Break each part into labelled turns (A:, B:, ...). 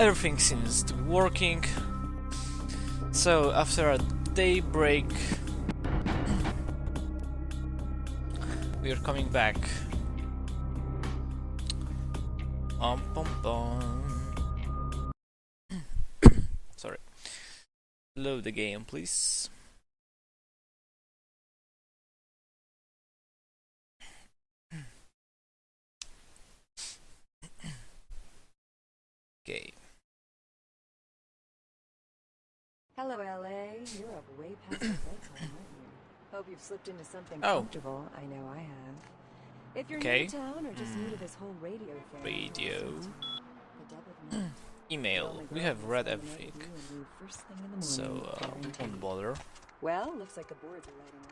A: everything seems to be working. So after a day break, we are coming back. Bum, bum. Sorry. Load the game, please. Okay.
B: Hello, LA. You're up way past the bedtime, aren't you? Hope you've slipped into something comfortable. I know I have. If you're new to town or just new to this whole radio thing.
A: Email. We have read everything. So, won't bother.
B: Well, looks like the boards are lighting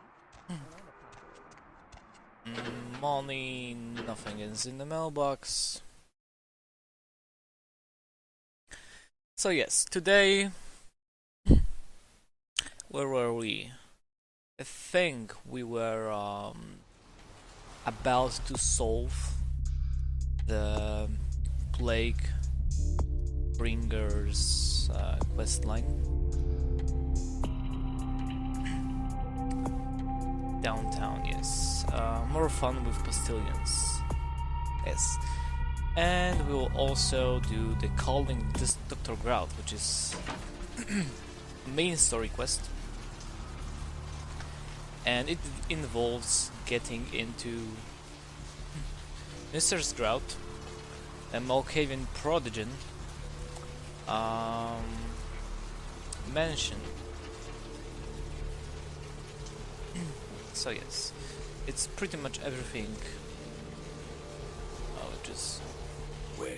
B: up.
A: Money, nothing is in the mailbox. So yes, today, where were we? I think we were about to solve the Plague Bringers questline. Downtown, yes. More fun with Postilions. Yes. And we will also do the Calling this Dr. Grout, which is main story quest. And it involves getting into Mr. Grout, a Malkavian prodigy, mansion. So yes, it's pretty much everything. I'll just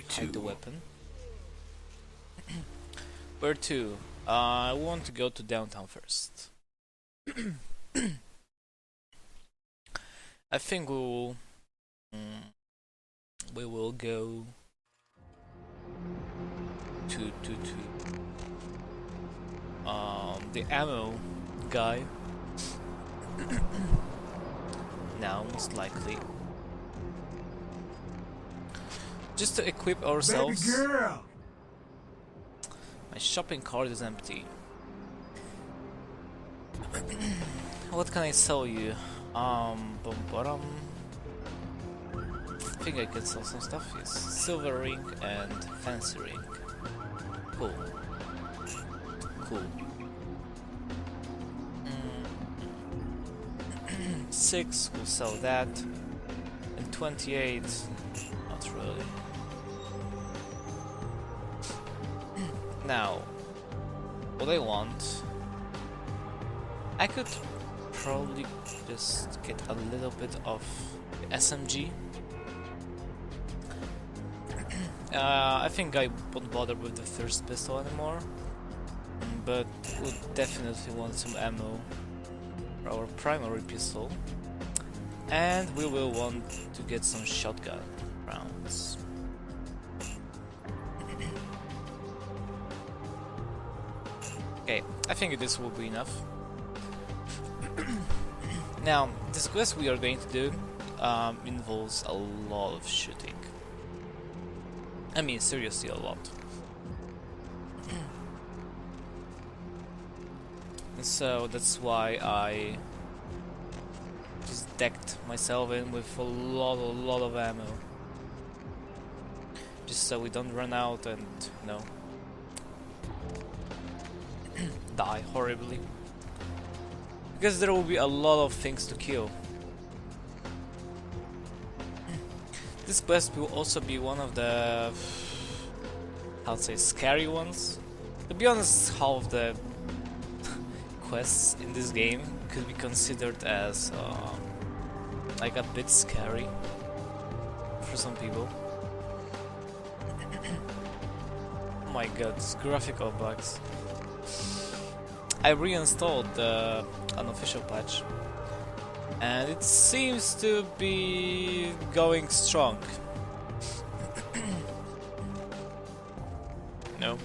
A: hide the weapon. Where to? I want to go to downtown first. I think we will go to the ammo guy now, most likely, just to equip ourselves.
C: Baby girl.
A: My shopping cart is empty. What can I sell you? I think I can sell some stuff. Yes, silver ring and fancy ring. Cool. Cool. 6, we'll sell that. And 28, not really. Now, what I want, I could probably just get a little bit of the SMG. I think I won't bother with the first pistol anymore, but we'll definitely want some ammo for our primary pistol, and we will want to get some shotgun rounds. Okay, I think this will be enough. Now, this quest we are going to do involves a lot of shooting. I mean, seriously, a lot. And so that's why I just decked myself in with a lot of ammo, just so we don't run out and, you know, die horribly. Because there will be a lot of things to kill. This quest will also be one of the, how to say, scary ones. To be honest, half of the quests in this game could be considered as like a bit scary for some people. Oh my god, these graphical bugs. I reinstalled the unofficial patch, and it seems to be going strong. No,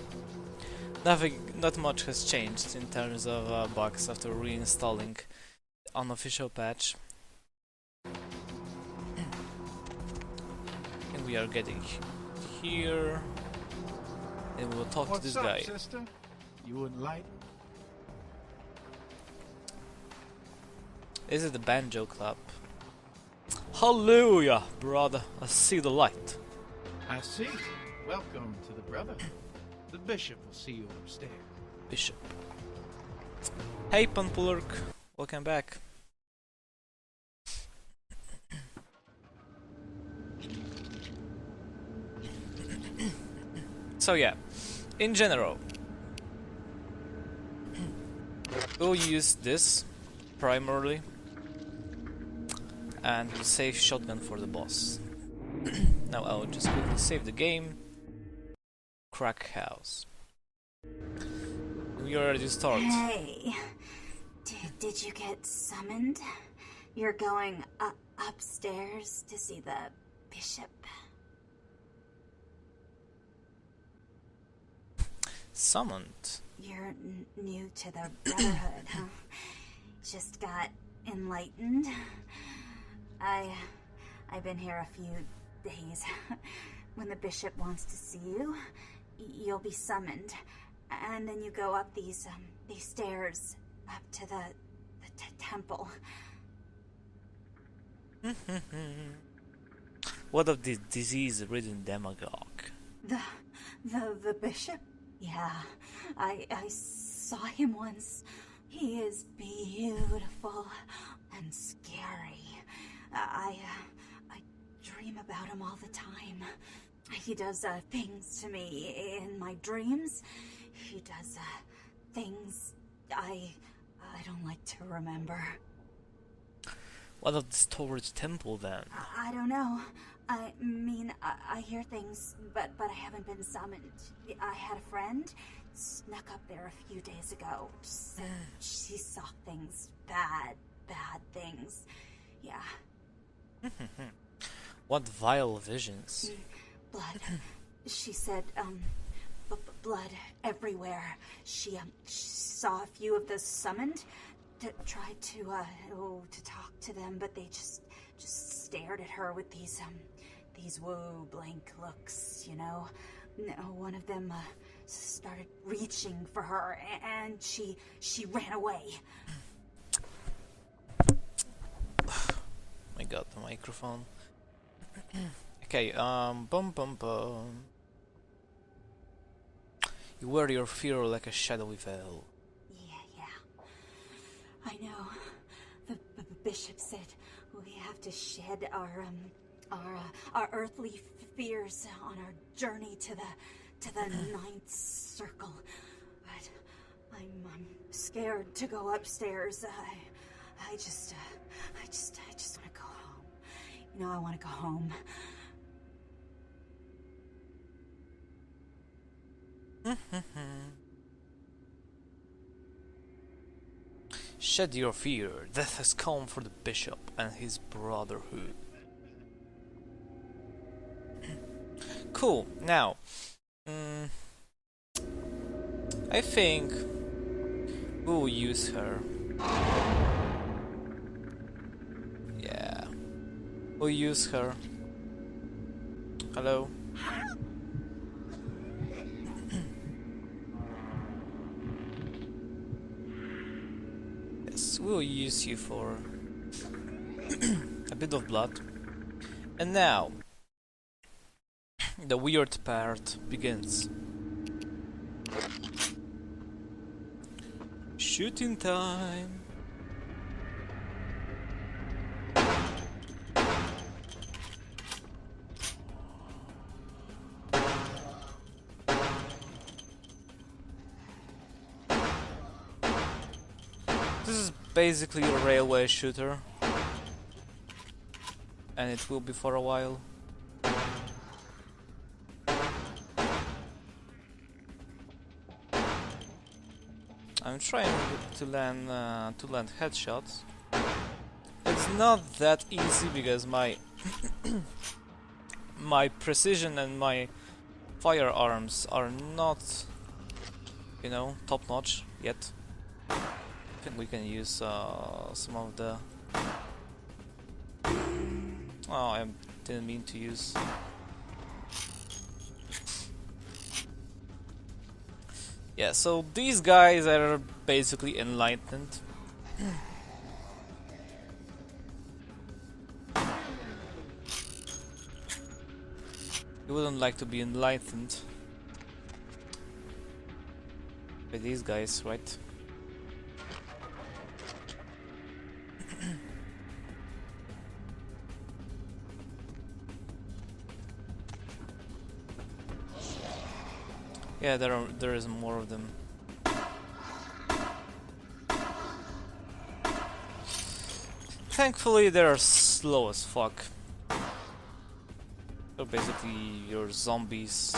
A: not much has changed in terms of bugs after reinstalling the unofficial patch. And we are getting here. and we will talk to this guy.
C: Sister? You wouldn't like?
A: Is it the banjo club? Hallelujah, brother! I see the light.
C: I see. Welcome to the Brotherhood. The bishop will see you upstairs.
A: Bishop. Hey, Punpulurk. Welcome back. So yeah, in general, we'll use this primarily, and we'll save shotgun for the boss. Now I'll just quickly save the game. Crack house. We are ready to start.
D: Hey, did you get summoned? You're going upstairs to see the bishop.
A: Summoned?
D: You're new to the Brotherhood, huh? Just got enlightened. I've been here a few days. When the bishop wants to see you, you'll be summoned, and then you go up these stairs up to the temple.
A: What of this disease-ridden demagogue?
D: The bishop? Yeah, I saw him once. He is beautiful and scary. I dream about him all the time. He does things to me in my dreams. He does things I don't like to remember.
A: What of the storage temple then?
D: I don't know. I mean, I hear things, but I haven't been summoned. I had a friend snuck up there a few days ago. Said she saw things, bad things. Yeah.
A: What vile visions?
D: Blood. She said, blood everywhere. She saw a few of the summoned. Tried to talk to them, but they just stared at her with these blank looks, you know. One of them started reaching for her, and she ran away.
A: I got the microphone. Okay, bum. You wear your fear like a shadowy veil.
D: Yeah. I know. The bishop said we have to shed our earthly fears on our journey to the ninth circle. But I'm scared to go upstairs. I just want to go home. You know, I want to go home.
A: Shed your fear. Death has come for the bishop and his brotherhood. Cool. Now, I think we'll use her. Yeah, we'll use her. Hello. Yes, we'll use you for a bit of blood. And now, the weird part begins. Shooting time. This is basically a railway shooter, and it will be for a while. I'm trying to land headshots. It's not that easy because my my precision and my firearms are not, you know, top notch yet. I think we can use some of the. Oh, I didn't mean to use. Yeah, so these guys are basically enlightened. You wouldn't like to be enlightened by these guys, right? Yeah, there is more of them. Thankfully, they're slow as fuck. So basically, you're zombies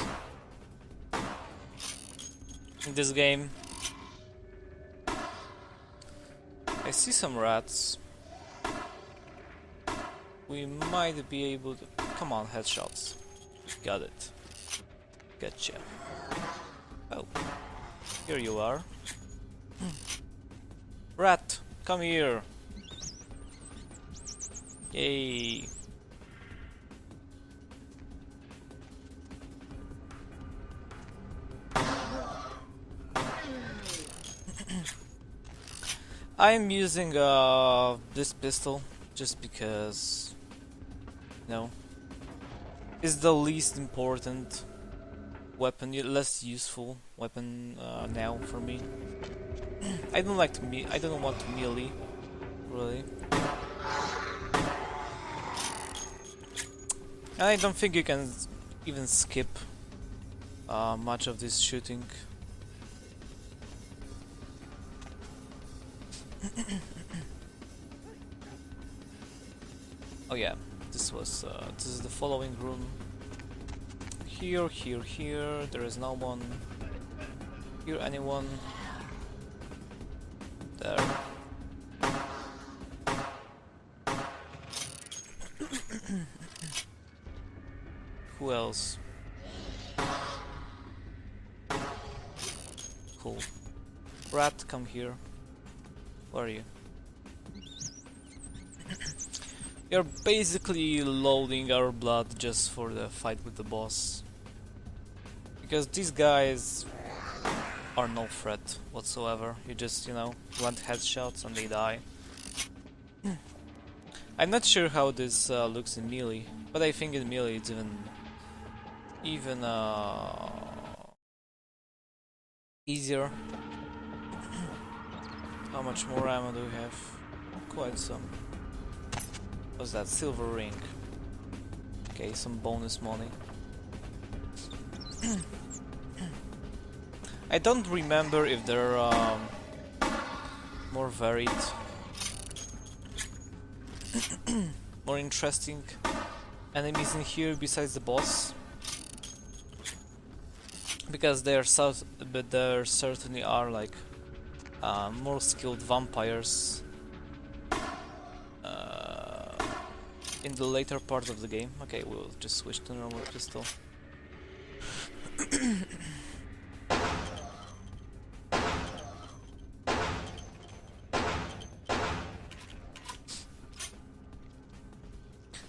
A: in this game. I see some rats. We might be able to... Come on, headshots. Got it. Gotcha. Oh, here you are. Rat, come here. Yay. I'm using this pistol just because, you know, it's the least important weapon, less useful weapon now for me. I don't like to I don't want to melee, really. And I don't think you can even skip much of this shooting. Oh yeah, this is the following room. Here, here, here. There is no one. Here, anyone? There. Who else? Cool. Rat, come here. Where are you? You're basically loading our blood just for the fight with the boss. Because these guys are no threat whatsoever. You just, you know, land headshots and they die. I'm not sure how this looks in melee, but I think in melee it's even easier. How much more ammo do we have? Quite some. What's that? Silver ring. Okay, some bonus money. I don't remember if there are more varied, more interesting enemies in here besides the boss. Because there certainly are like more skilled vampires in the later part of the game. Okay, we'll just switch to normal pistol.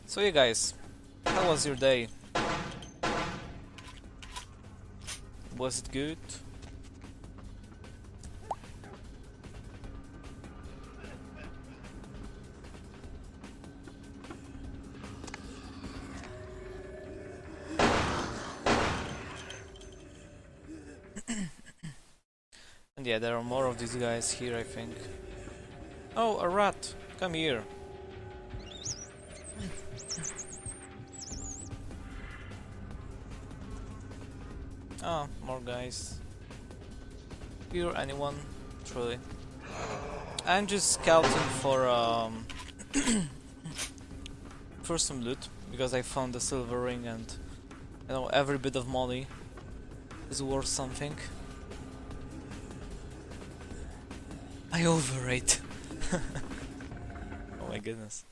A: So yeah guys, how was your day? Was it good? And yeah, there are more of these guys here, I think. Oh, a rat! Come here! Ah, more guys. Here, anyone? Truly. I'm just scouting for for some loot, because I found the silver ring and, you know, every bit of money is worth something. I overrate. Oh my goodness.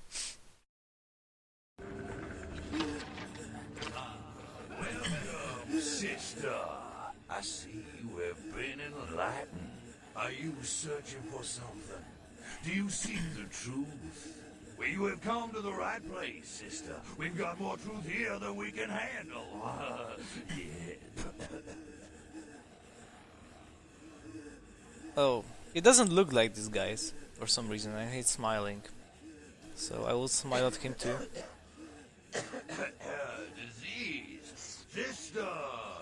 E: Sister, I see you have been enlightened. Are you searching for something? Do you seek the truth? Well, you have come to the right place, sister. We've got more truth here than we can handle. Yeah.
A: Oh, it doesn't look like these guys for some reason. I hate smiling, so I will smile at him too.
E: Disease. Sister,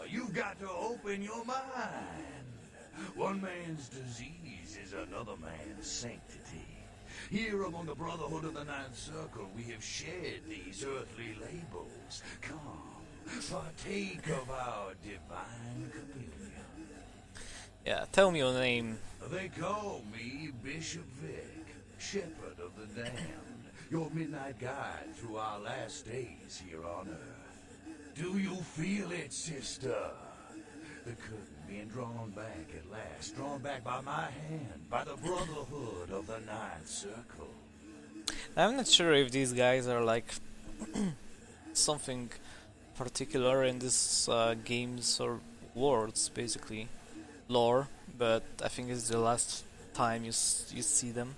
E: you've got to open your mind. One man's disease is another man's sanctity. Here among the Brotherhood of the Ninth Circle, we have shared these earthly labels. Come, partake of our divine communion.
A: Yeah, tell me your name.
E: They call me Bishop Vic, Shepherd of the Damned, your midnight guide through our last days here on Earth. Do you feel it, sister? The curtain being drawn back at last, drawn back by my hand, by the Brotherhood of the Ninth Circle.
A: I'm not sure if these guys are like something particular in this games or worlds, basically lore, but I think it's the last time you see them.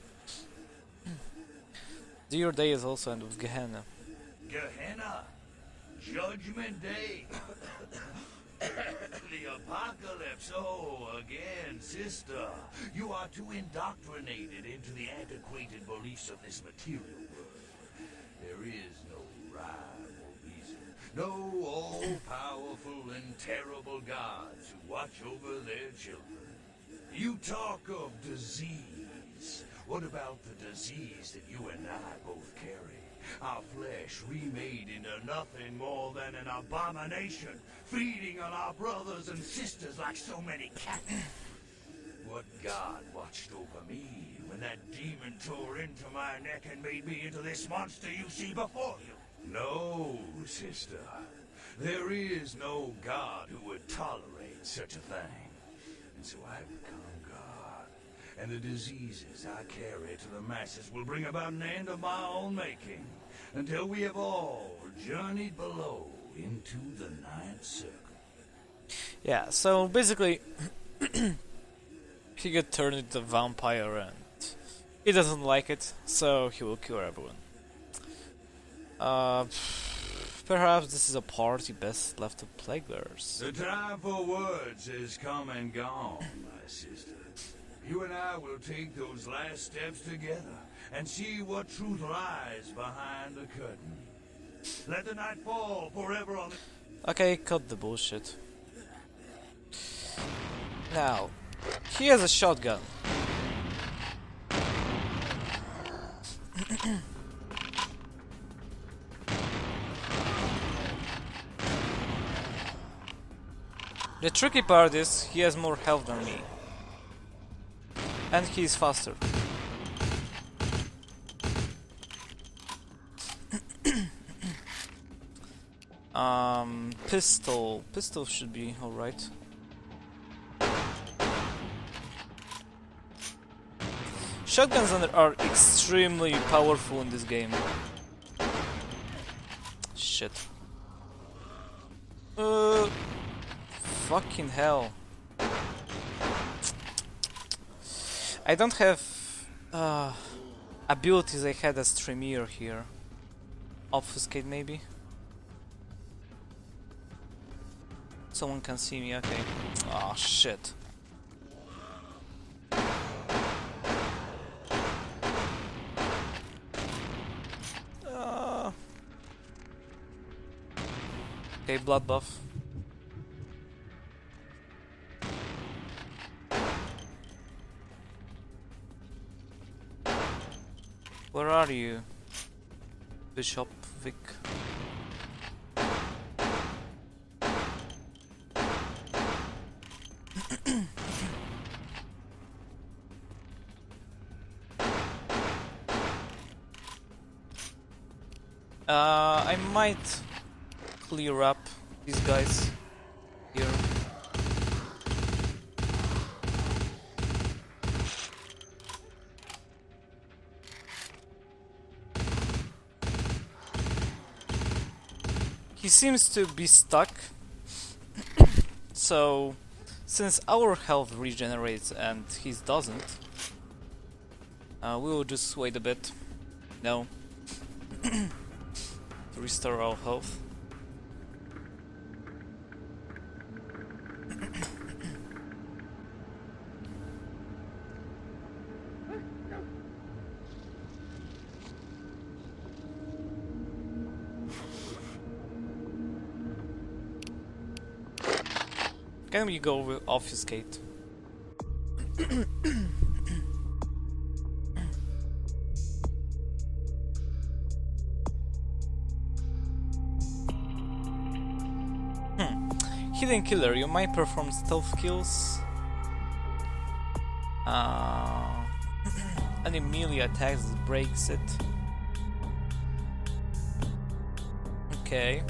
A: Your day is also end with Gehenna.
E: Gehenna, Judgment Day. The apocalypse, oh, again, sister. You are too indoctrinated into the antiquated beliefs of this material world. There is no rhyme or reason, no all-powerful and terrible gods who watch over their children. You talk of disease. What about the disease that you and I both carry? Our flesh remade into nothing more than an abomination, feeding on our brothers and sisters like so many cats. What God watched over me when that demon tore into my neck and made me into this monster you see before you? No, sister. There is no God who would tolerate such a thing. And so I've become God. And the diseases I carry to the masses will bring about an end of my own making, until we have all journeyed below into the Ninth Circle.
A: Yeah, so basically he got turned into a vampire and he doesn't like it, so he will kill everyone. Perhaps this is a party best left to Plaguebearers.
E: The time for words has come and gone, my sister. You and I will take those last steps together and see what truth lies behind the curtain. Let the night fall forever on the...
A: Okay, cut the bullshit. Now, he has a shotgun. The tricky part is, he has more health than me. And he is faster. Pistol. Pistol should be alright. Shotguns are extremely powerful in this game. Shit. Fucking hell. I don't have abilities I had as Tremere here. Obfuscate maybe? Someone can see me, okay. Oh shit. Okay, blood buff. Where are you, Bishop Vic? I might clear up these guys here. He seems to be stuck, so since our health regenerates and his doesn't, we will just wait a bit. No. To restore our health. Can we go with obfuscate? Hidden killer, you might perform stealth kills. Any melee attacks that breaks it. Okay.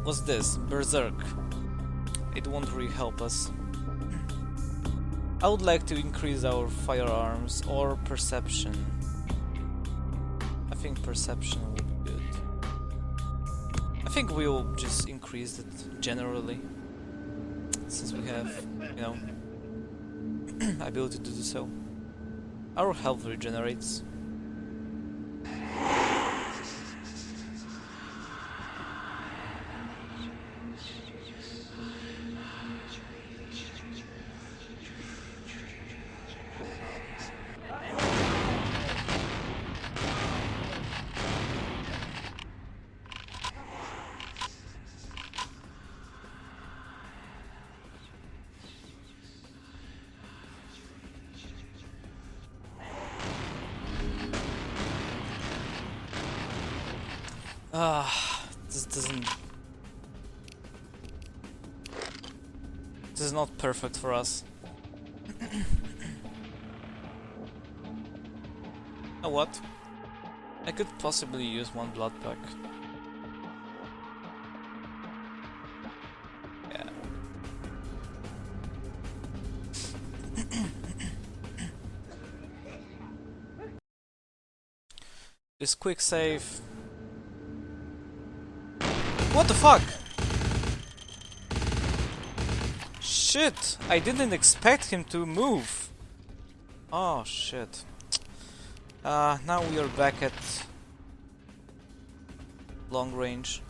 A: What's this? Berserk. It won't really help us. I would like to increase our firearms or perception. I think perception would be good. I think we'll just increase it generally, since we have, you know, ability to do so. Our health regenerates. This doesn't... This is not perfect for us. You know what? I could possibly use one blood pack. Yeah. This quick save. What the fuck? Shit! I didn't expect him to move. Oh shit. Now we are back at long range.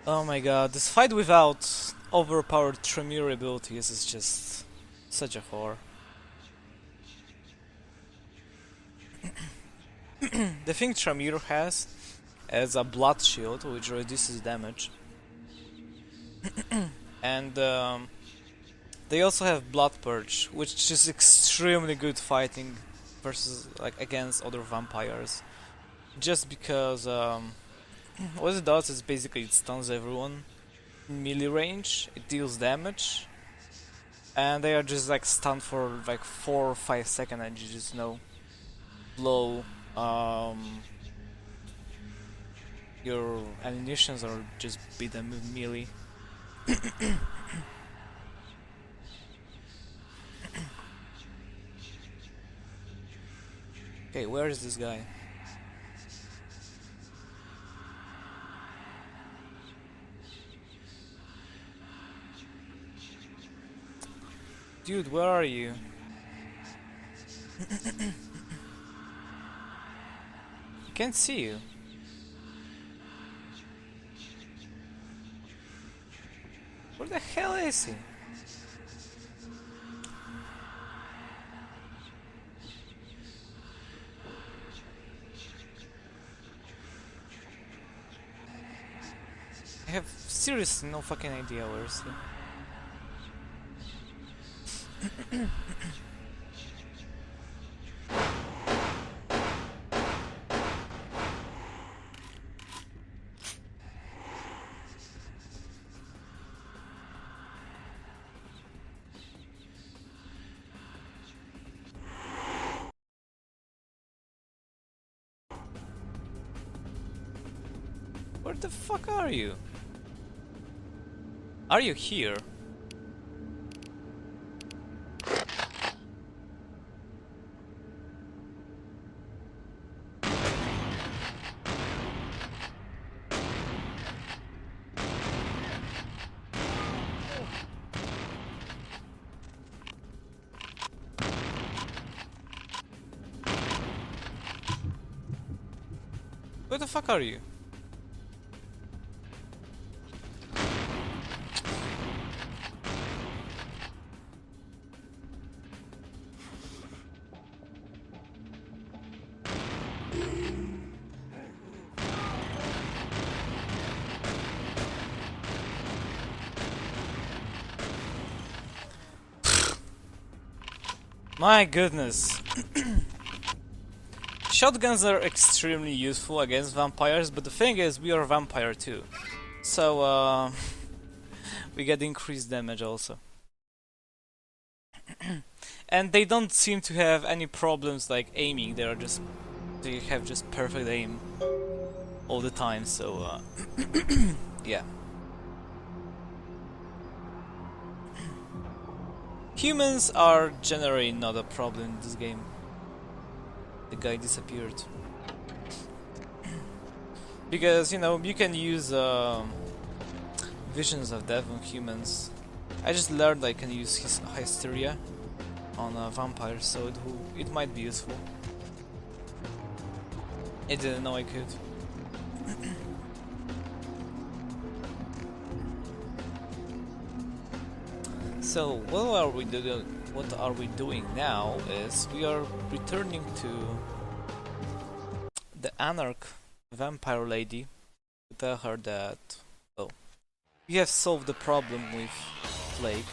A: Oh my god, this fight without overpowered Tremere abilities is just such a horror. The thing Tremere has is a blood shield which reduces damage. And they also have Blood Purge, which is extremely good fighting versus, like, against other vampires. Just because what it does is basically it stuns everyone in melee range, it deals damage, and they are just like stunned for like 4 or 5 seconds, and you just know blow your ammunitions or just beat them with melee. Okay, where is this guy? Dude, where are you? I can't see you. Where the hell is he? I have seriously no fucking idea where is he. Where the fuck are you? Are you here? Where the fuck are you? My goodness. Shotguns are extremely useful against vampires, but the thing is, we are a vampire too. So, we get increased damage also. And they don't seem to have any problems like aiming, they have just perfect aim all the time, so, yeah. Humans are generally not a problem in this game. The guy disappeared. Because, you know, you can use visions of death on humans. I just learned I can use his hysteria on vampires, so it might be useful. I didn't know I could. So what are we doing now is we are returning to the Anarch vampire lady to tell her that, oh, we have solved the problem with plague.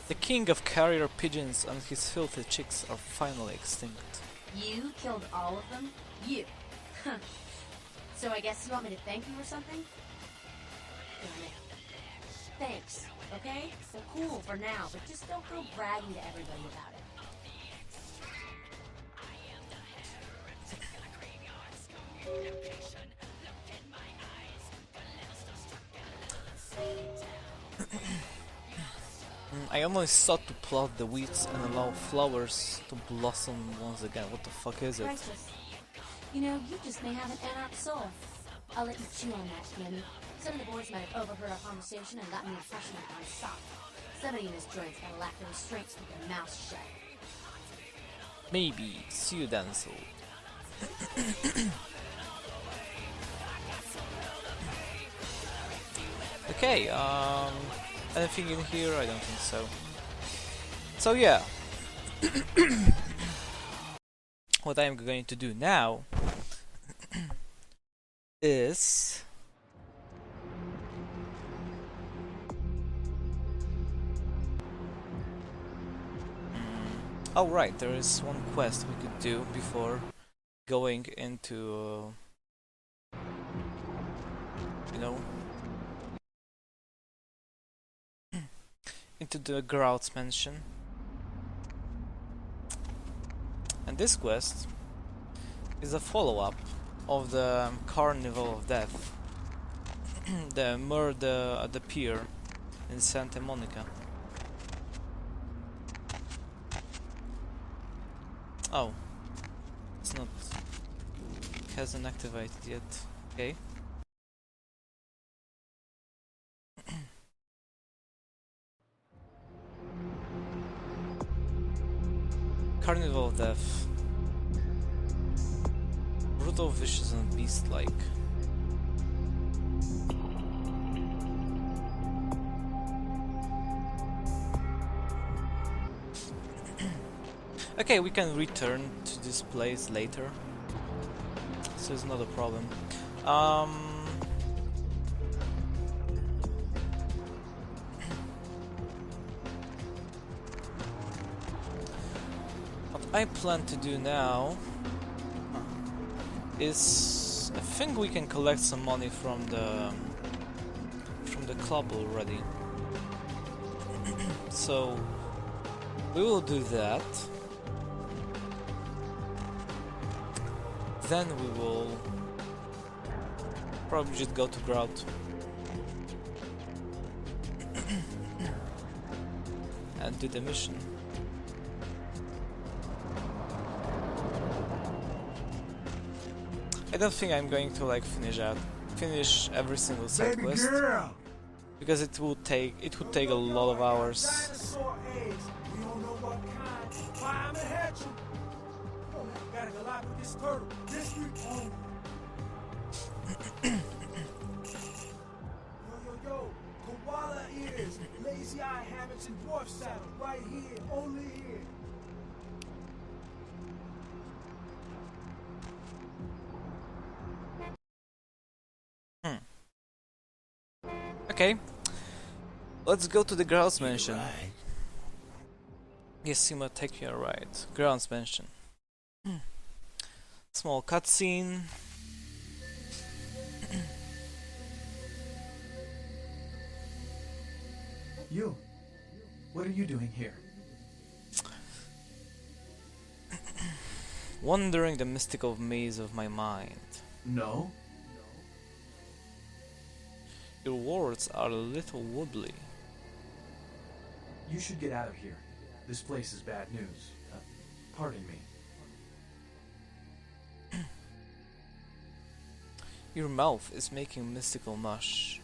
A: The king of carrier pigeons and his filthy chicks are finally extinct.
F: You killed all of them? You? So I guess you want me to thank you or something? Thanks, okay? Well, cool for now, but just don't go bragging to everybody about it.
A: I only sought to plant the weeds and allow flowers to blossom once again. What the fuck is it?
F: Priceless. You know, you just may have an anarch soul. I'll let you chew on that, Kenny. Some of the boys might have overheard our conversation and gotten the impression that I'm soft. Somebody in this joint's gotta lack the restraint to keep their mouths shut.
A: Maybe. See you then, soul. Okay, anything in here? I don't think so. So yeah. What I'm going to do now is oh right, there is one quest we could do before going into you know, into the Grout's mansion. And this quest is a follow-up of the Carnival of Death, the murder at the pier in Santa Monica. Oh, it's not, hasn't activated yet. Okay. Carnival of Death. Brutal, vicious and beast-like. Okay, we can return to this place later, so it's not a problem. What I plan to do now is, I think we can collect some money from the club already. So we will do that. Then we will probably just go to Grout and do the mission. I don't think I'm going to like finish every single side quest, because it would take a lot of hours.
G: Galapagos turtle, district home. Yo, koala ears, lazy eye hammocks and dwarf saddle, right here, only here.
A: Okay, let's go to the grounds mansion. Yes, Sima, take your right. Grounds mansion. Small cutscene.
H: You, what are you doing here?
A: Wandering the mystical maze of my mind.
H: No?
A: Your words are a little wobbly.
H: You should get out of here. This place is bad news. Pardon me.
A: Your mouth is making mystical mush.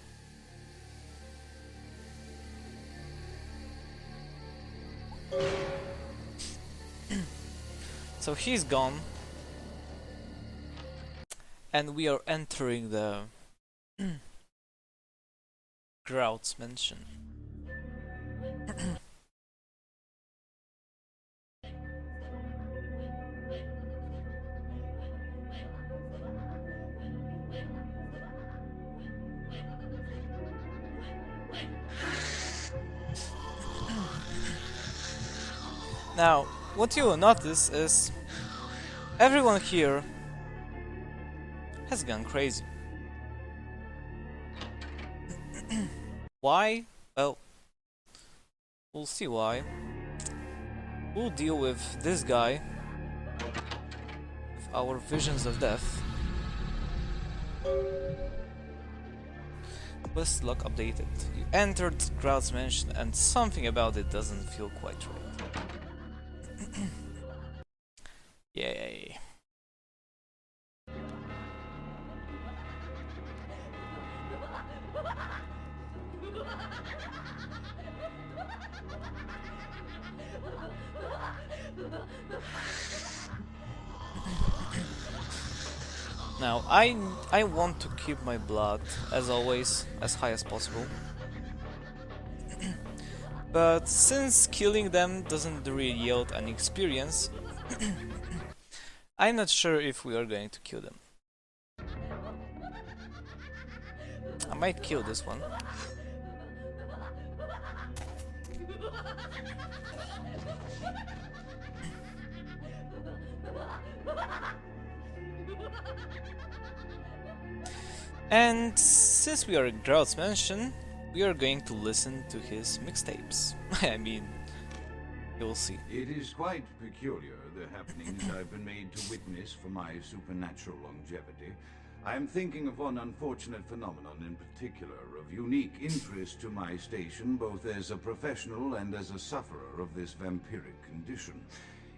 A: So he's gone. And we are entering the Grout's mansion. Now, what you will notice is everyone here has gone crazy. Why? Well, we'll see why. We'll deal with this guy, with our visions of death. Quest log updated. You entered Grout's mansion and something about it doesn't feel quite right. Yay. Now, I want to keep my blood, as always, as high as possible. But since killing them doesn't really yield any experience, I'm not sure if we are going to kill them. I might kill this one. And since we are at Grout's mansion, we are going to listen to his mixtapes. I mean, you'll see.
E: It is quite peculiar, the happenings I've been made to witness for my supernatural longevity. I am thinking of one unfortunate phenomenon in particular, of unique interest to my station, both as a professional and as a sufferer of this vampiric condition.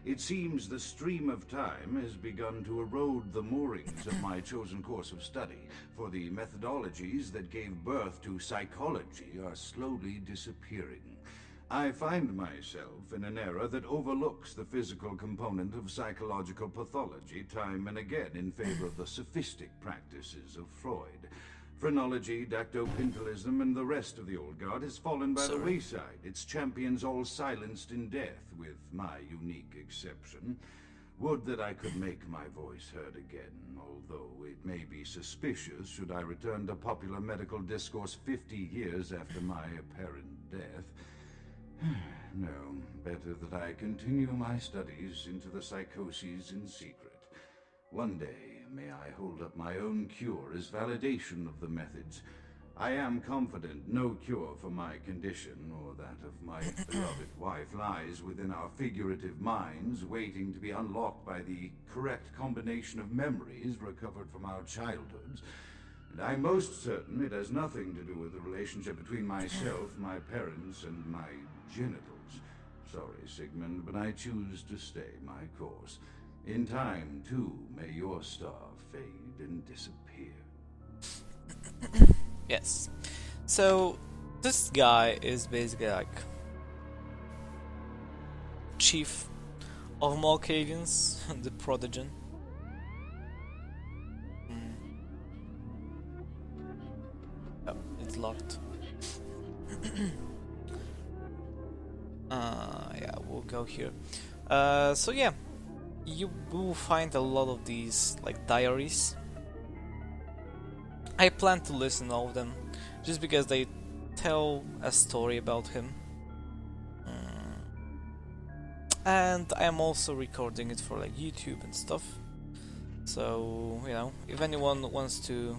E: It seems the stream of time has begun to erode the moorings of my chosen course of study, for the methodologies that gave birth to psychology are slowly disappearing. I find myself in an era that overlooks the physical component of psychological pathology time and again in favor of the sophistic practices of Freud. Phrenology, dactopintilism, and the rest of the old guard has fallen by the wayside, its champions all silenced in death, with my unique exception. Would that I could make my voice heard again, although it may be suspicious should I return to popular medical discourse 50 years after my apparent death. No, better that I continue my studies into the psychoses in secret. One day, may I hold up my own cure as validation of the methods. I am confident no cure for my condition, or that of my beloved wife, lies within our figurative minds, waiting to be unlocked by the correct combination of memories recovered from our childhoods. And I'm most certain it has nothing to do with the relationship between myself, my parents, and my genitals. Sorry, Sigmund, but I choose to stay my course. In time, too, may your star fade and disappear.
A: Yes. So, this guy is basically like chief of Malkavians, the prodigen. locked. Yeah, we'll go here. So yeah, you will find a lot of these like diaries. I plan to listen to all of them, just because they tell a story about him. And I am also recording it for like YouTube and stuff. So, you know, if anyone wants to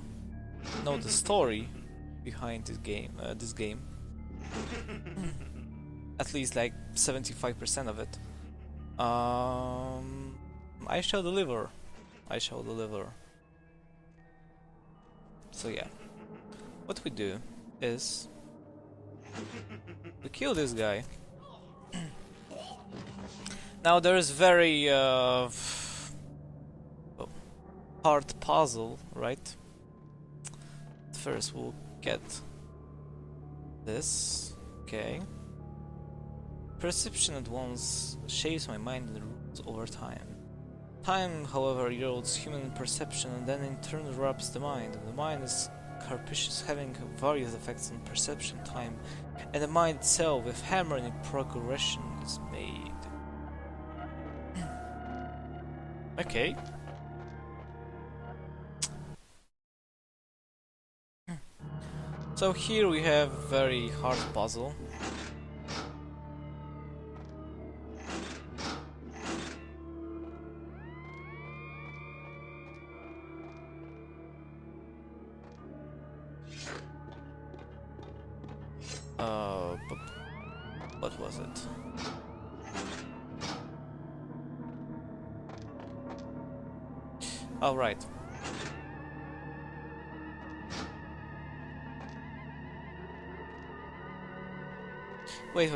A: know the story behind this game, at least like 75% of it, I shall deliver. I shall deliver. So yeah, what we do is we kill this guy. Now there is very hard puzzle, right? First we'll get this. Okay. Perception at once shapes my mind and rules over time. Time, however, erodes human perception and then in turn corrupts the mind. And the mind is capricious, having various effects on perception, time, and the mind itself, if hammered in progression is made. Okay. So here we have very hard puzzle. What was it? Oh, right. Wait.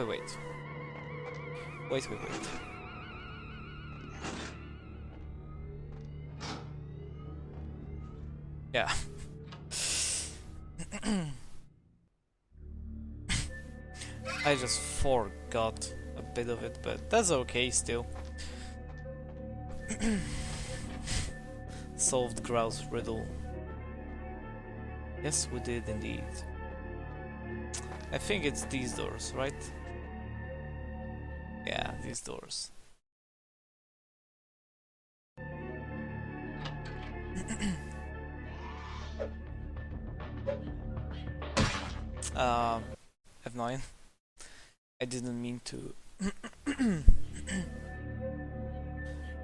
A: Yeah. I just forgot a bit of it, but that's okay still. Solved Grau's riddle. Yes, we did indeed. I think it's these doors, right? Yeah, these doors. F9. I didn't mean to.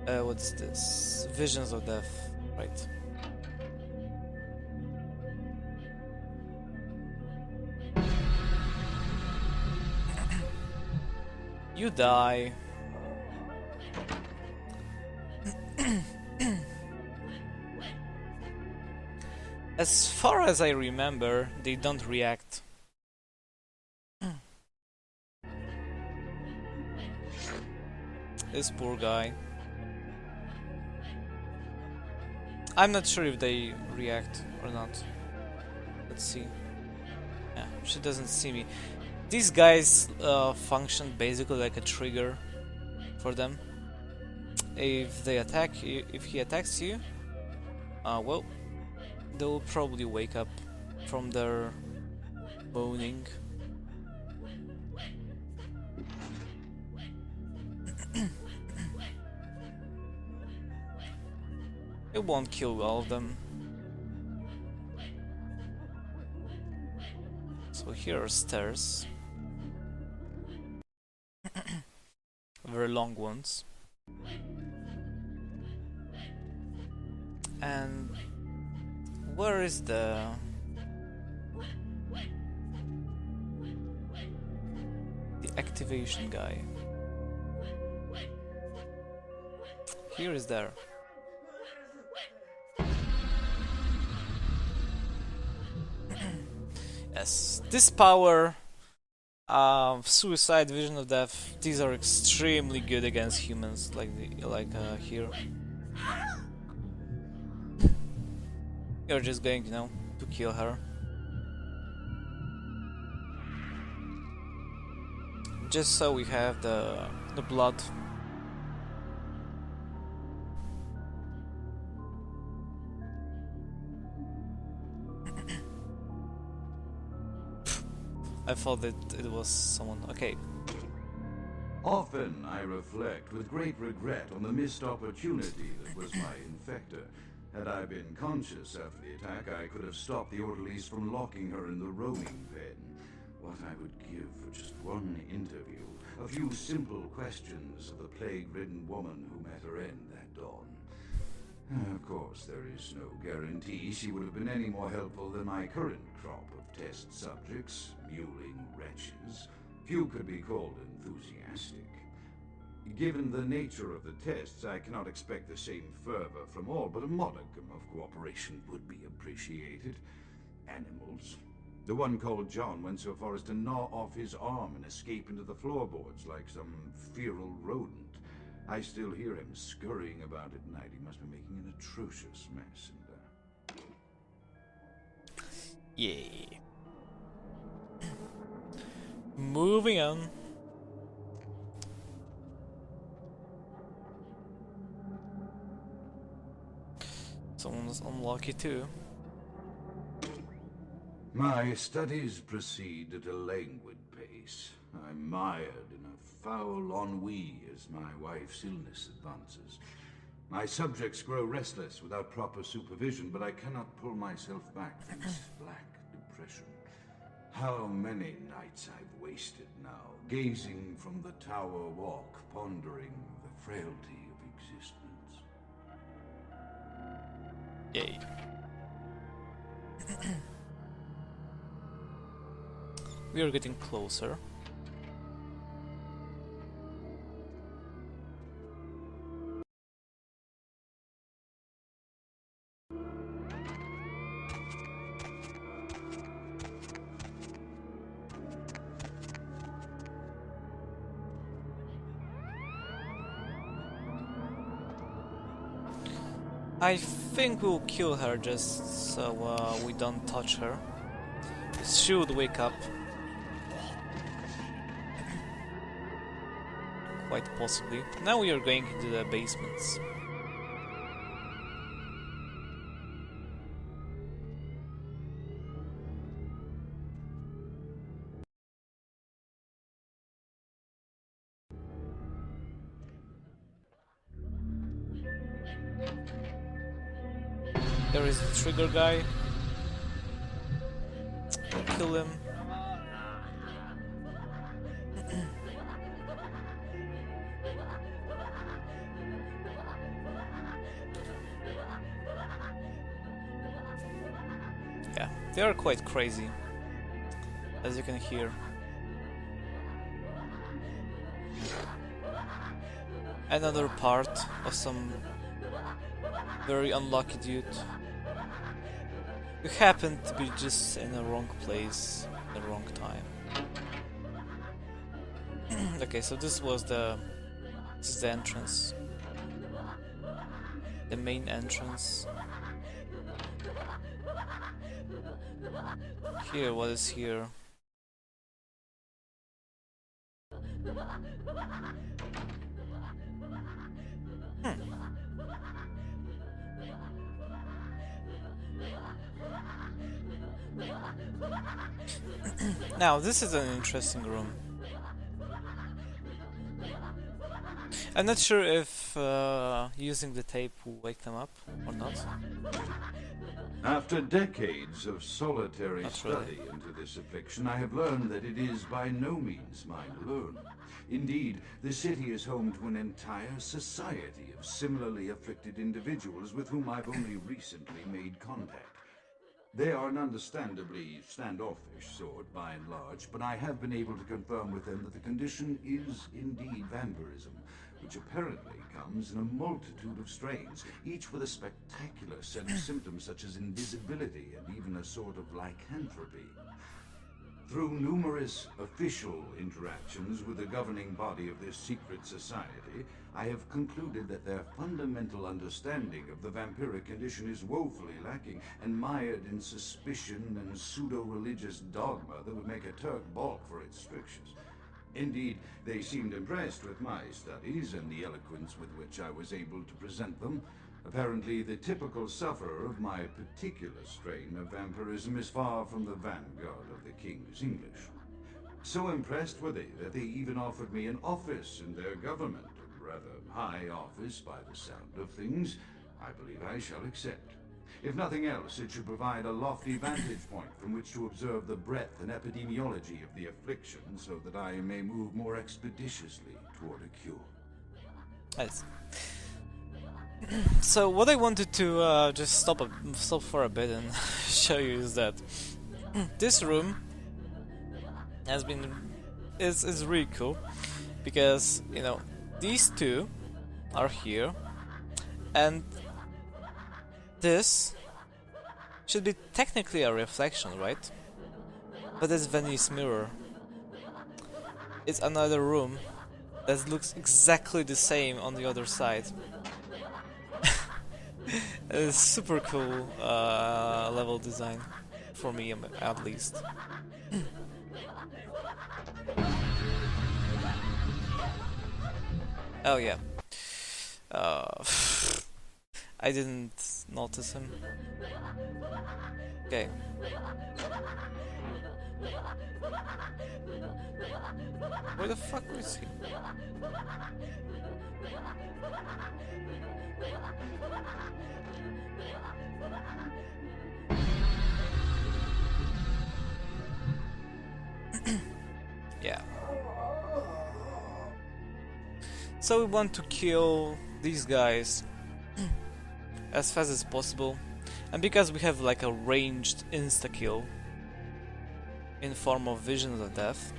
A: What's this? Visions of Death, right? You die. As far as I remember, they don't react. This poor guy. I'm not sure if they react or not. Let's see. Yeah, she doesn't see me. These guys function basically like a trigger for them. If they attack you, if he attacks you, well, they will probably wake up from their moaning. It won't kill all of them. So here are stairs. Very long ones. And where is the activation guy? Here is there. Yes, this power, suicide, vision of death, these are extremely good against humans, here. You're just going, you know, to kill her. Just so we have the blood. I thought that it was someone. Okay.
E: Often I reflect with great regret on the missed opportunity that was my infector. Had I been conscious after the attack, I could have stopped the orderlies from locking her in the roaming pen. What I would give for just one interview, a few simple questions of the plague-ridden woman who met her end that dawn. Of course, there is no guarantee she would have been any more helpful than my current crop of test subjects, mewling wretches. Few could be called enthusiastic. Given the nature of the tests, I cannot expect the same fervor from all, but a modicum of cooperation would be appreciated. Animals. The one called John went so far as to gnaw off his arm and escape into the floorboards like some feral rodent. I still hear him scurrying about at night. He must be making an atrocious mess.
A: Yay. Moving on. Someone's unlucky too.
E: My studies proceed at a languid pace. I'm mired in a foul ennui as my wife's illness advances. My subjects grow restless without proper supervision, but I cannot pull myself back from this black depression. How many nights I've wasted now, gazing from the tower walk, pondering the frailty of existence.
A: Yay. We are getting closer. I think we'll kill her just so we don't touch her. She would wake up. Quite possibly. Now we are going into the basements. There is the trigger guy. Kill him. Yeah, they are quite crazy, as you can hear. Another part of some very unlucky dude who happened to be just in the wrong place at the wrong time. Okay, so this is the entrance, the main entrance. Here, what is here? Now, this is an interesting room. I'm not sure if using the tape will wake them up or not.
E: After decades of solitary study into this affliction, I have learned that it is by no means mine alone. Indeed, the city is home to an entire society of similarly afflicted individuals with whom I've only recently made contact. They are an understandably standoffish sort by and large, but I have been able to confirm with them that the condition is indeed vampirism, which apparently comes in a multitude of strains, each with a spectacular set of symptoms such as invisibility and even a sort of lycanthropy. Through numerous official interactions with the governing body of this secret society, I have concluded that their fundamental understanding of the vampiric condition is woefully lacking and mired in suspicion and pseudo-religious dogma that would make a Turk balk for its strictures. Indeed, they seemed impressed with my studies and the eloquence with which I was able to present them. Apparently, the typical sufferer of my particular strain of vampirism is far from the vanguard of the King's English. So impressed were they that they even offered me an office in their government, a rather high office by the sound of things. I believe I shall accept. If nothing else, it should provide a lofty vantage point from which to observe the breadth and epidemiology of the affliction, so that I may move more expeditiously toward a cure.
A: Nice. So what I wanted to just stop for a bit and show you is that this room is really cool, because you know these two are here, and this should be technically a reflection, right? But it's Venice mirror. It's another room that looks exactly the same on the other side. It's super cool level design for me, at least. Oh yeah. I didn't notice him. Okay. Where the fuck is he? Yeah. So we want to kill these guys as fast as possible, and because we have like a ranged insta-kill in form of Visions of Death,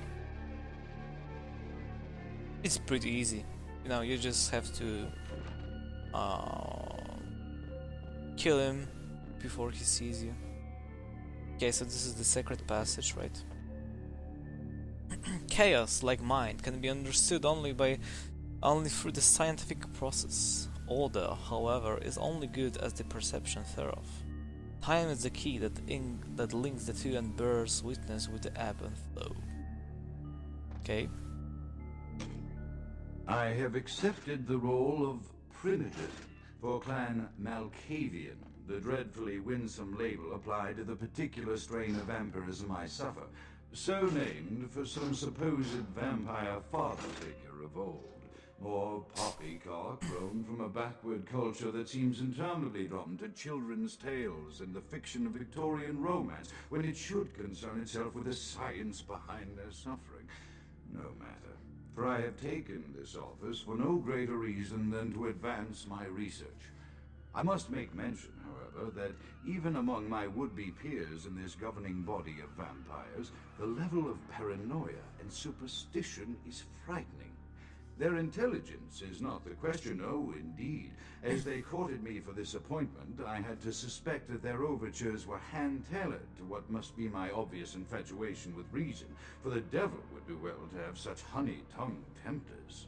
A: it's pretty easy. You know, you just have to kill him before he sees you. Okay, so this is the sacred passage, right? Chaos, like mind, can be understood only through the scientific process. Order, however, is only good as the perception thereof. Time is the key that links the two and bears witness with the ebb and flow. Okay.
E: I have accepted the role of Primogen for Clan Malkavian, the dreadfully winsome label applied to the particular strain of vampirism I suffer, so named for some supposed vampire father figure of old. More poppycock grown from a backward culture that seems interminably drawn to children's tales and the fiction of Victorian romance, when it should concern itself with the science behind their suffering. No matter, for I have taken this office for no greater reason than to advance my research. I must make mention, however, that even among my would-be peers in this governing body of vampires, the level of paranoia and superstition is frightening. Their intelligence is not the question, oh indeed. As they courted me for this appointment, I had to suspect that their overtures were hand-tailored to what must be my obvious infatuation with reason, for the devil would do well to have such honey-tongued tempters.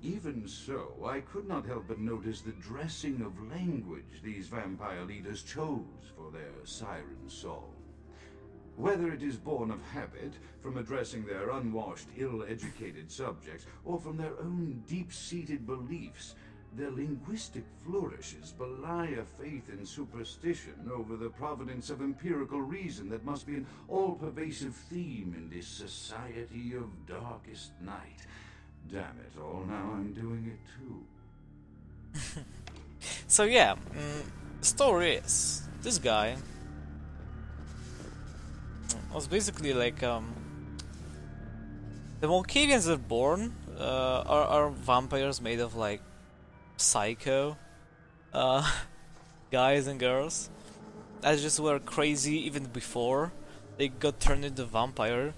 E: Even so, I could not help but notice the dressing of language these vampire leaders chose for their siren song. Whether it is born of habit, from addressing their unwashed, ill-educated subjects, or from their own deep-seated beliefs, their linguistic flourishes belie a faith in superstition over the providence of empirical reason that must be an all-pervasive theme in this society of darkest night. Damn it all, now I'm doing it too.
A: So yeah, story is, this guy was basically like the Malkavians are born are vampires made of like psycho guys and girls that just were crazy even before they got turned into vampire.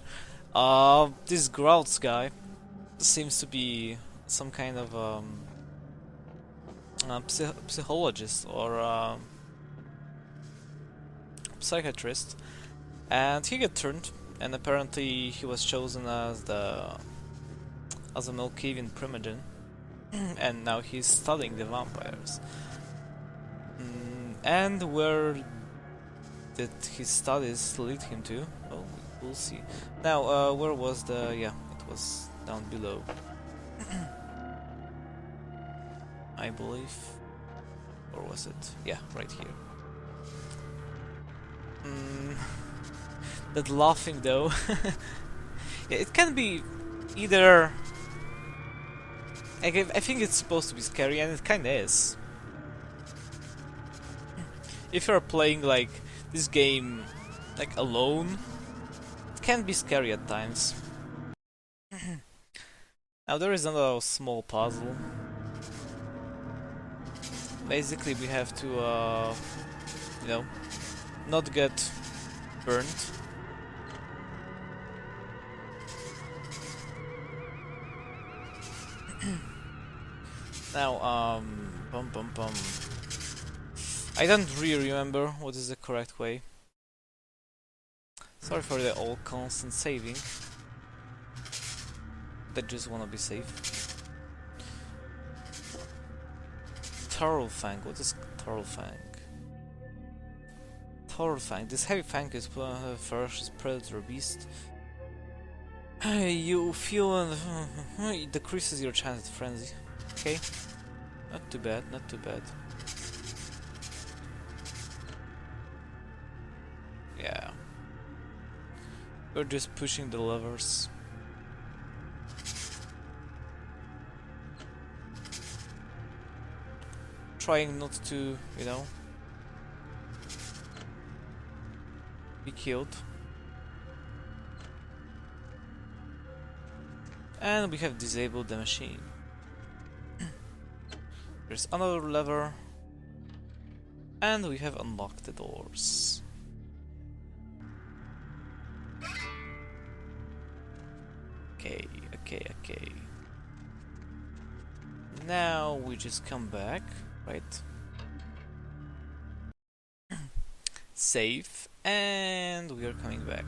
A: This Grouts guy seems to be some kind of psychologist or psychiatrist, and he got turned, and apparently he was chosen as a Malkavian Primogen, and now he's studying the vampires. And where did his studies lead him to? Well, we'll see. Now, where was the... yeah, it was down below. I believe. Or was it? Yeah, right here. That laughing though. It can be either... I think it's supposed to be scary, and it kinda is. If you're playing like this game like alone, it can be scary at times. Now there is another small puzzle. Basically we have to you know, not get burnt. Now I don't really remember what is the correct way. Sorry for the all constant saving. I just wanna be safe. Turtlefang, what is Turtlefang? Turtlefang, this heavy fang is a ferocious predator beast. You feel it decreases your chance at frenzy. Okay, not too bad, not too bad. Yeah, we're just pushing the levers. Trying not to, you know, be killed. And we have disabled the machine. There's another lever. And we have unlocked the doors. Okay. Now we just come back, right? Save, and we are coming back.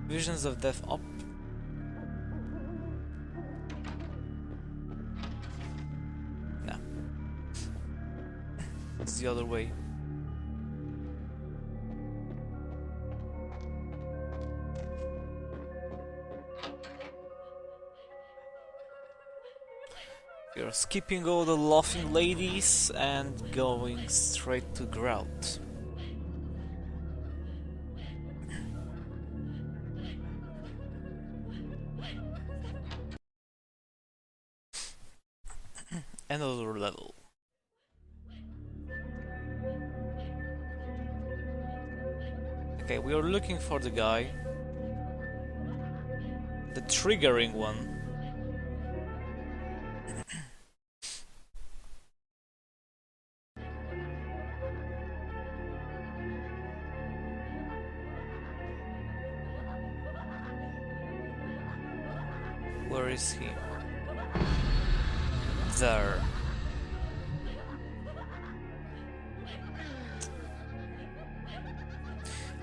A: Visions of Death up. No. It's the other way. We are skipping all the laughing ladies and going straight to Grout. Another level. Okay, we are looking for the guy. The triggering one. Where is he? There.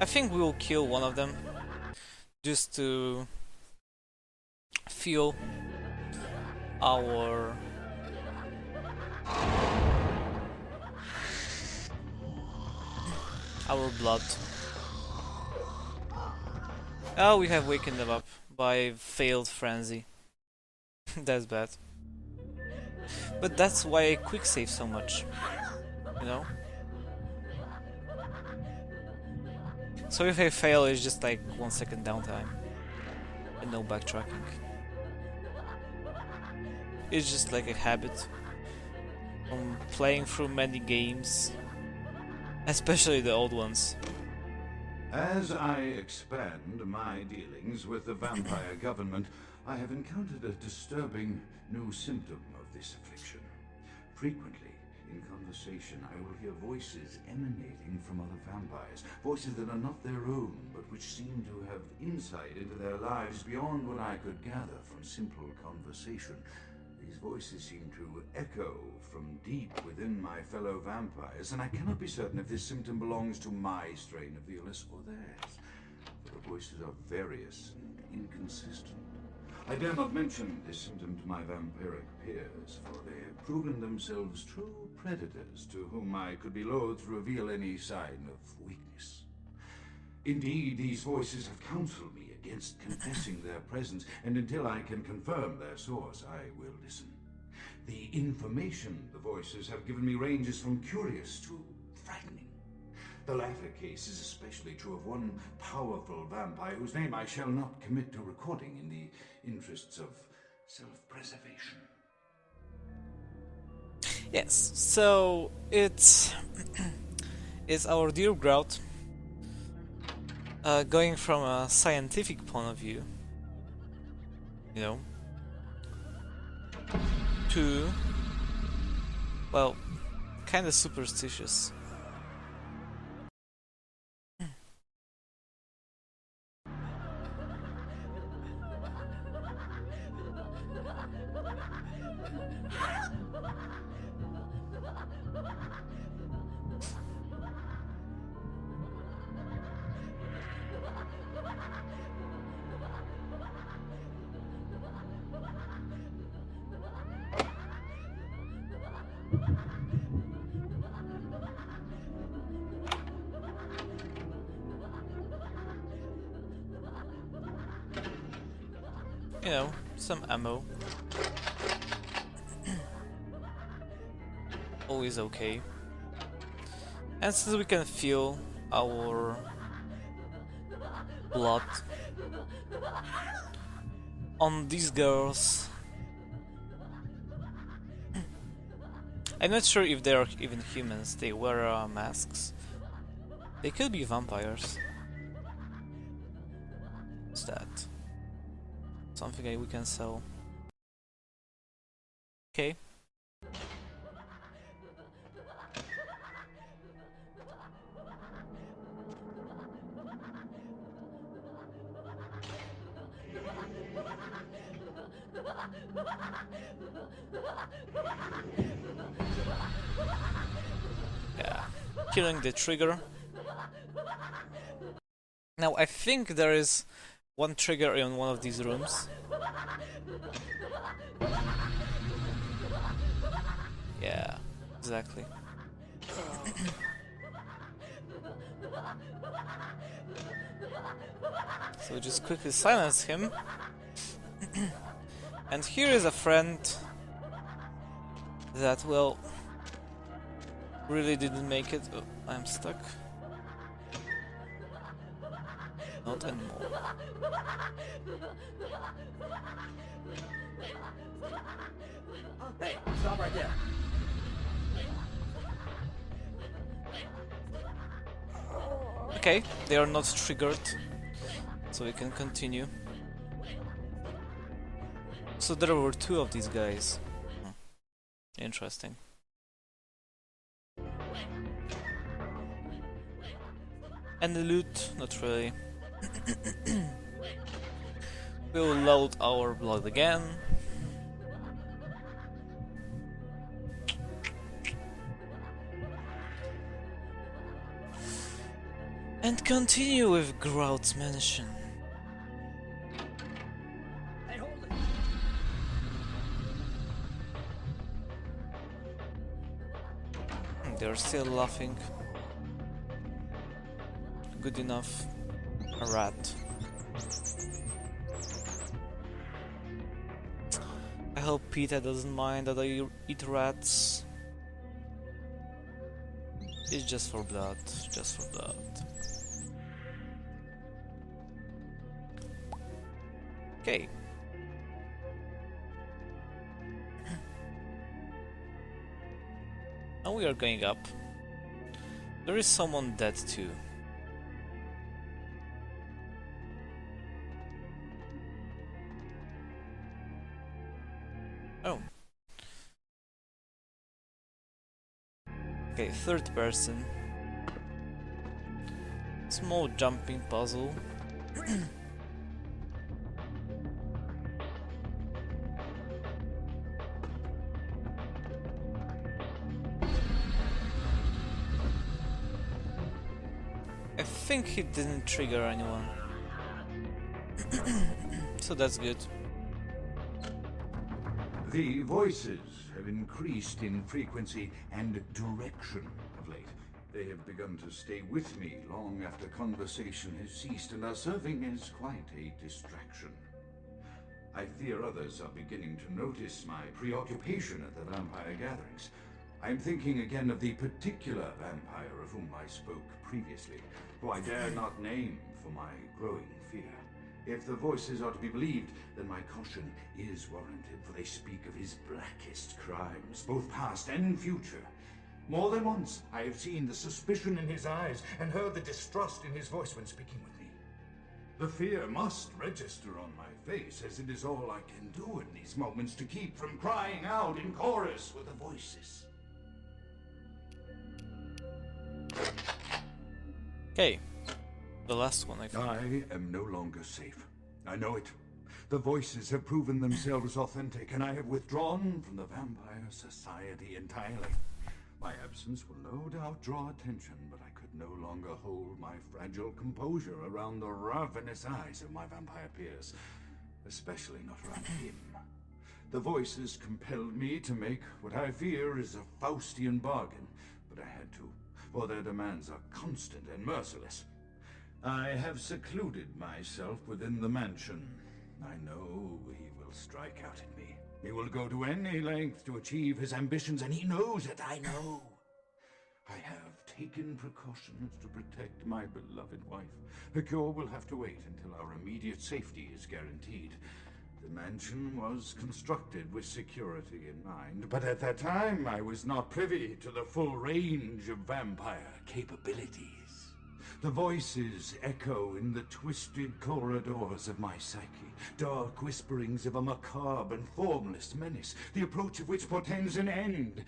A: I think we will kill one of them just to feel our blood. Oh, we have wakened them up by failed frenzy. That's bad. But that's why I quick save so much, you know? So if I fail, it's just like 1 second downtime and no backtracking. It's just like a habit from playing through many games, especially the old ones.
E: As I expand my dealings with the vampire government, I have encountered a disturbing new symptom of this affliction. Frequently, in conversation, I will hear voices emanating from other vampires, voices that are not their own, but which seem to have insight into their lives beyond what I could gather from simple conversation. These voices seem to echo from deep within my fellow vampires, and I cannot be certain if this symptom belongs to my strain of the illness or theirs. For the voices are various and inconsistent. I dare not mention this symptom to my vampiric peers, for they have proven themselves true predators to whom I could be loath to reveal any sign of weakness. Indeed, these voices have counseled me against confessing their presence, and until I can confirm their source, I will listen. The information the voices have given me ranges from curious to frightening. The latter case is especially true of one powerful vampire whose name I shall not commit to recording in the interests of self-preservation.
A: Yes, so it's our dear Grout going from a scientific point of view, you know, to, well, kind of superstitious. You know, some ammo. Always okay. And since we can feel our blood on these girls, I'm not sure if they are even humans. They wear masks. They could be vampires. What's that? Something we can sell. Okay. Yeah, killing the trigger. Now I think there is one trigger in one of these rooms. Yeah, exactly. So just quickly silence him. And here is a friend that, well, really didn't make it. Oh, I'm stuck. Not anymore.
G: Hey, stop right there.
A: Okay, they are not triggered, so we can continue. So there were two of these guys. Interesting. And the loot, not really. We will load our blood again. And continue with Grout's mansion.
G: Hey, hold it.
A: They're still laughing. Good enough. A rat. I hope Peter doesn't mind that I eat rats. It's just for blood. Just for blood. Okay. Now we are going up. There is someone dead too. Oh. Okay, third person. Small jumping puzzle. I think he didn't trigger anyone. So that's good.
E: The voices have increased in frequency and direction of late. They have begun to stay with me long after conversation has ceased and are serving as quite a distraction. I fear others are beginning to notice my preoccupation at the vampire gatherings. I'm thinking again of the particular vampire of whom I spoke previously, who I dare not name for my growing fear. If the voices are to be believed, then my caution is warranted, for they speak of his blackest crimes, both past and future. More than once, I have seen the suspicion in his eyes and heard the distrust in his voice when speaking with me. The fear must register on my face, as it is all I can do in these moments to keep from crying out in chorus with the voices.
A: Okay. The last one, I think.
E: I am no longer safe. I know it. The voices have proven themselves authentic, and I have withdrawn from the Vampire Society entirely. My absence will no doubt draw attention, but I could no longer hold my fragile composure around the ravenous eyes of my vampire peers, especially not around him. The voices compelled me to make what I fear is a Faustian bargain, but I had to, for their demands are constant and merciless. I have secluded myself within the mansion. I know he will strike out at me. He will go to any length to achieve his ambitions, and he knows it, I know. I have taken precautions to protect my beloved wife. The cure will have to wait until our immediate safety is guaranteed. The mansion was constructed with security in mind, but at that time I was not privy to the full range of vampire capabilities. The voices echo in the twisted corridors of my psyche, dark whisperings of a macabre and formless menace, the approach of which portends an end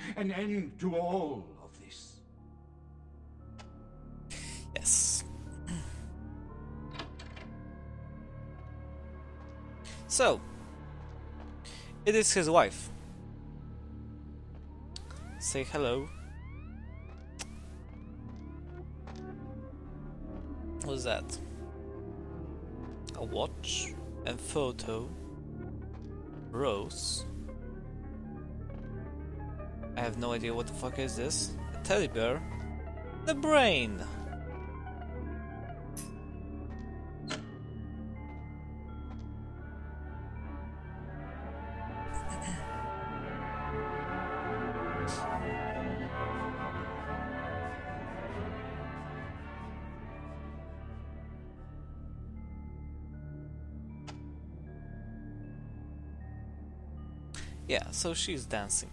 E: to all of this.
A: Yes. So, it is his wife. Say hello. What's that? A watch and photo. Rose. I have no idea what the fuck is this. A teddy bear. The brain. Yeah, so she's dancing.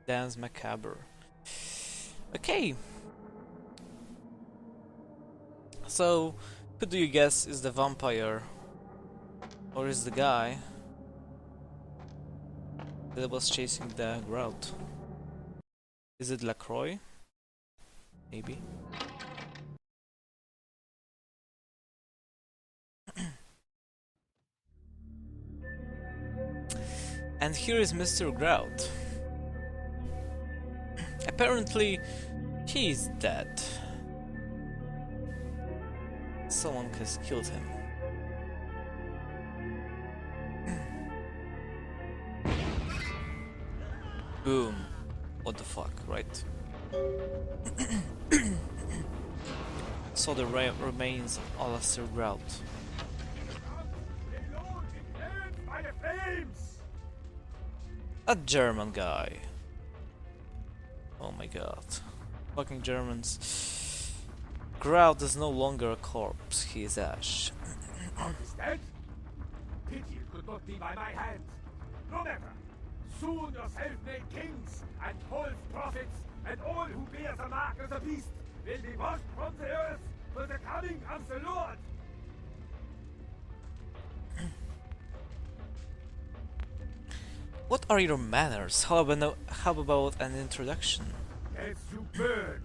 A: Dance macabre. Okay. So, who do you guess is the vampire? Or is the guy that was chasing the Grout? Is it LaCroix? Maybe. And here is Mr. Grout. Apparently, he's dead. Someone has killed him. Boom. What the fuck, right? So the remains of Alastair Grout. A German guy. Oh my god. Fucking Germans. Grout is no longer a corpse, he is ash.
I: Is dead? Pity it could not be by my hand. No matter. Soon your self-made kings and false prophets and all who bear the mark of the beast will be washed from the earth for the coming of the Lord.
A: What are your manners? How about an introduction?
I: As you burn,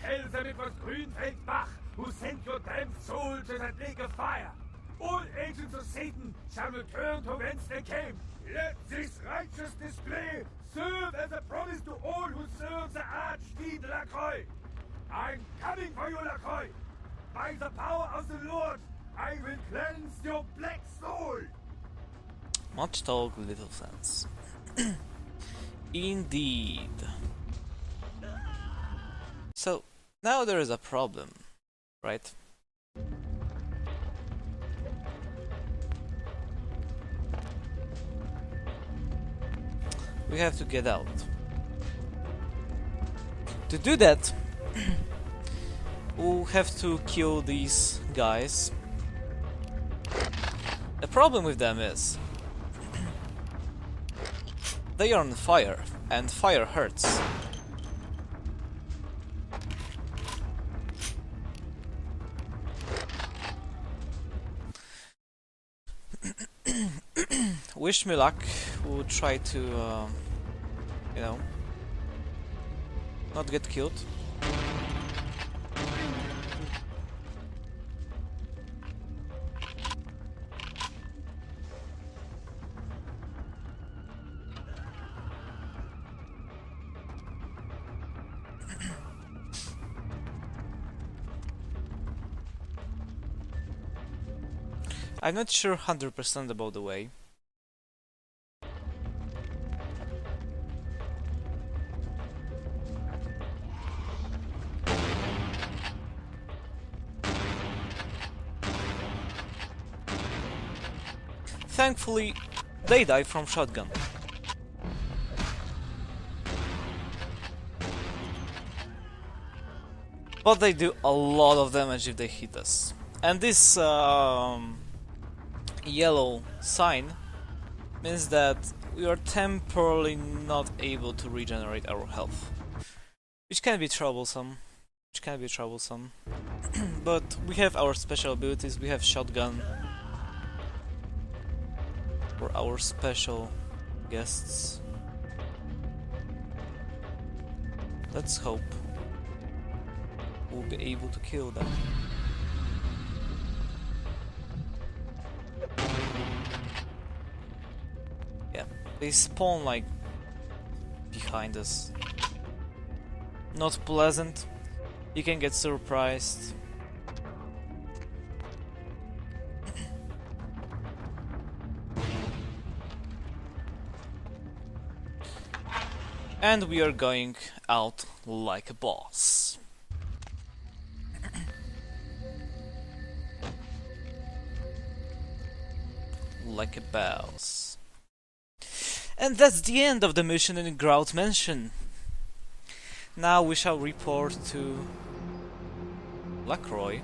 I: tell them it was Grünfeld Bach who sent your damned soul to that lake of fire. All agents of Satan shall return to whence they came. Let this righteous display serve as a promise to all who serve the Archfiend LaCroix. I'm coming for you, LaCroix. By the power of the Lord, I will cleanse your black soul.
A: Much talk, little sense. Indeed. So, now there is a problem, right? we have to get out. To do that, we'll have to kill these guys. The problem with them is they are on fire, and fire hurts. Wish me luck. We'll try to, you know, not get killed. I'm not sure 100% about the way. Thankfully, they die from shotgun. But they do a lot of damage if they hit us. And this yellow sign means that we are temporarily not able to regenerate our health. Which can be troublesome. But we have our special abilities, we have shotgun for our special guests. Let's hope we'll be able to kill them. Yeah, they spawn like behind us. Not pleasant. You can get surprised. And we are going out like a boss. Like a boss. And that's the end of the mission in Grout Mansion. Now we shall report to Lacroix.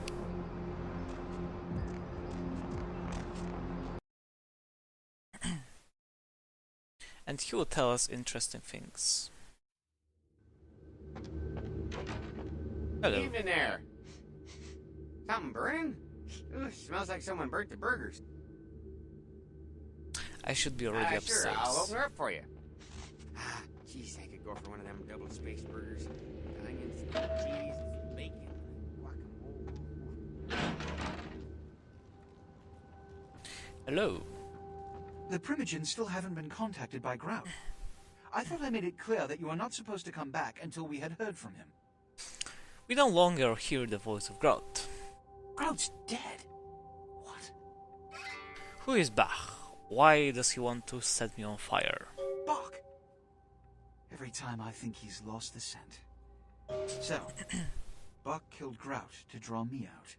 A: And he will tell us interesting things. Hello.
J: Evening there. Something burning? Ooh, smells like someone burnt the burgers.
A: I should be already upstairs.
J: Sure, I'll open her up for you. Ah, jeez, I could go for one of them double spaced burgers. Onions, cheese, bacon, guacamole.
A: Hello.
K: The Primogens still haven't been contacted by Grout. I thought I made it clear that you are not supposed to come back until we had heard from him.
A: We no longer hear the voice of Grout.
K: Grout's dead. What?
A: Who is Bach? Why does he want to set me on fire?
K: Bach! Every time I think he's lost the scent. So, Bach killed Grout to draw me out.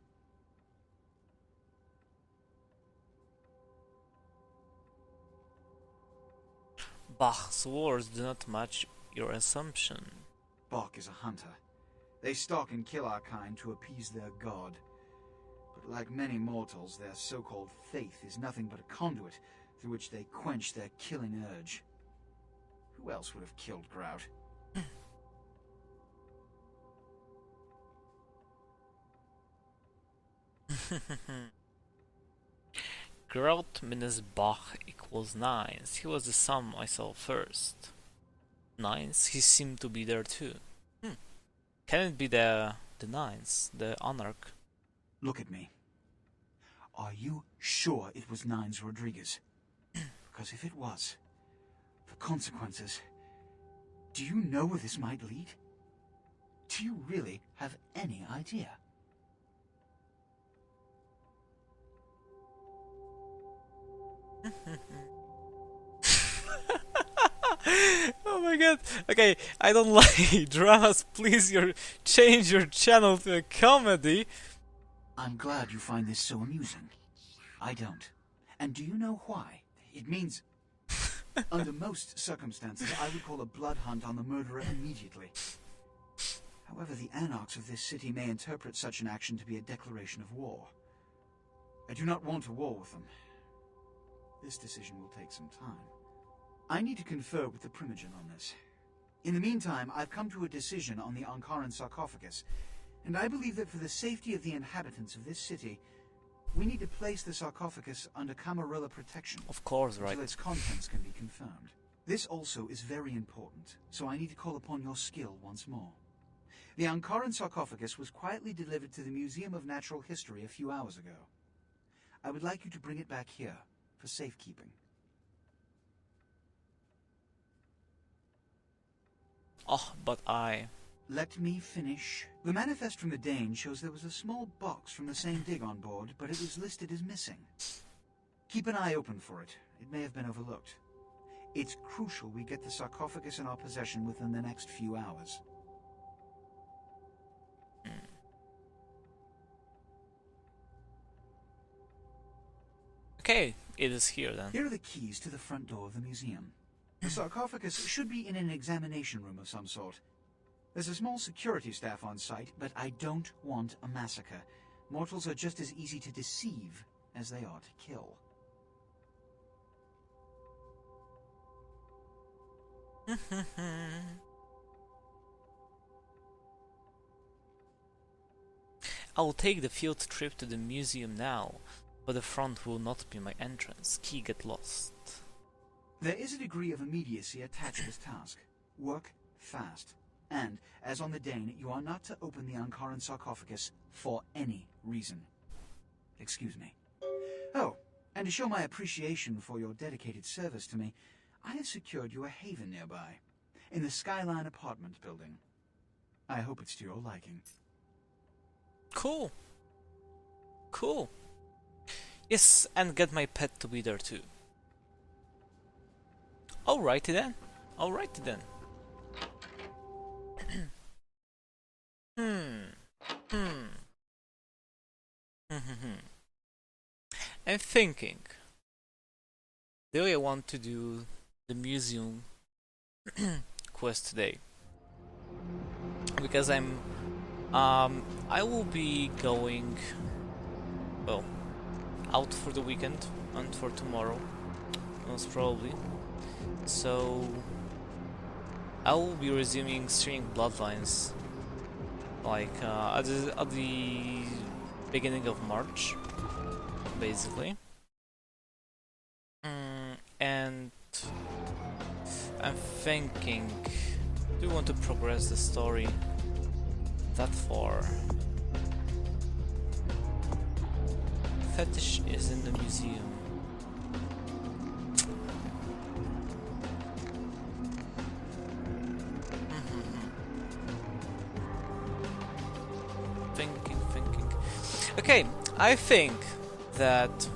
A: Bach's words do not match your assumption.
K: Bach is a hunter. They stalk and kill our kind to appease their god. But like many mortals, their so-called faith is nothing but a conduit through which they quench their killing urge. Who else would have killed Grout?
A: Grout minus Bach equals 9. He was the sum I saw first. 9s, he seemed to be there too. Can it be the 9s, the Anarch?
K: Look at me. Are you sure it was Nines Rodriguez? Because if it was, the consequences... Do you know where this might lead? Do you really have any idea?
A: Oh my god. Okay, I don't like dramas. Please change your channel to a comedy.
K: I'm glad you find this so amusing. I don't. And do you know why? It means... Under most circumstances, I would call a blood hunt on the murderer immediately. However, the anarchs of this city may interpret such an action to be a declaration of war. I do not want a war with them. This decision will take some time. I need to confer with the Primogen on this. In the meantime, I've come to a decision on the Ankaran sarcophagus, and I believe that for the safety of the inhabitants of this city, we need to place the sarcophagus under Camarilla protection.
A: Of course, right.
K: Until its contents can be confirmed. This also is very important, so I need to call upon your skill once more. The Ankaran sarcophagus was quietly delivered to the Museum of Natural History a few hours ago. I would like you to bring it back here for safekeeping.
A: Oh, but I...
K: Let me finish. The manifest from the Dane shows there was a small box from the same dig on board, but it was listed as missing. Keep an eye open for it. It may have been overlooked. It's crucial we get the sarcophagus in our possession within the next few hours.
A: Okay, it is here then.
K: Here are the keys to the front door of the museum. The sarcophagus should be in an examination room of some sort. There's a small security staff on site, but I don't want a massacre. Mortals are just as easy to deceive as they are to kill.
A: I will take the field trip to the museum now, but the front will not be my entrance. Key get lost.
K: There is a degree of immediacy attached to this task. Work fast. And, as on the Dane, you are not to open the Ankaran sarcophagus for any reason. Excuse me. Oh, and to show my appreciation for your dedicated service to me, I have secured you a haven nearby, in the Skyline apartment building. I hope it's to your liking.
A: Cool. Cool. Yes, and get my pet to be there too. Alrighty then. Alrighty then. I'm thinking, do I want to do the museum quest today? Because I will be going, well, out for the weekend and for tomorrow, most probably. So I will be resuming streaming Bloodlines, like at the beginning of March, basically. And I'm thinking, do you want to progress the story that far? Fetish is in the museum. Thinking. Okay, I think that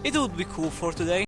A: it would be cool for today.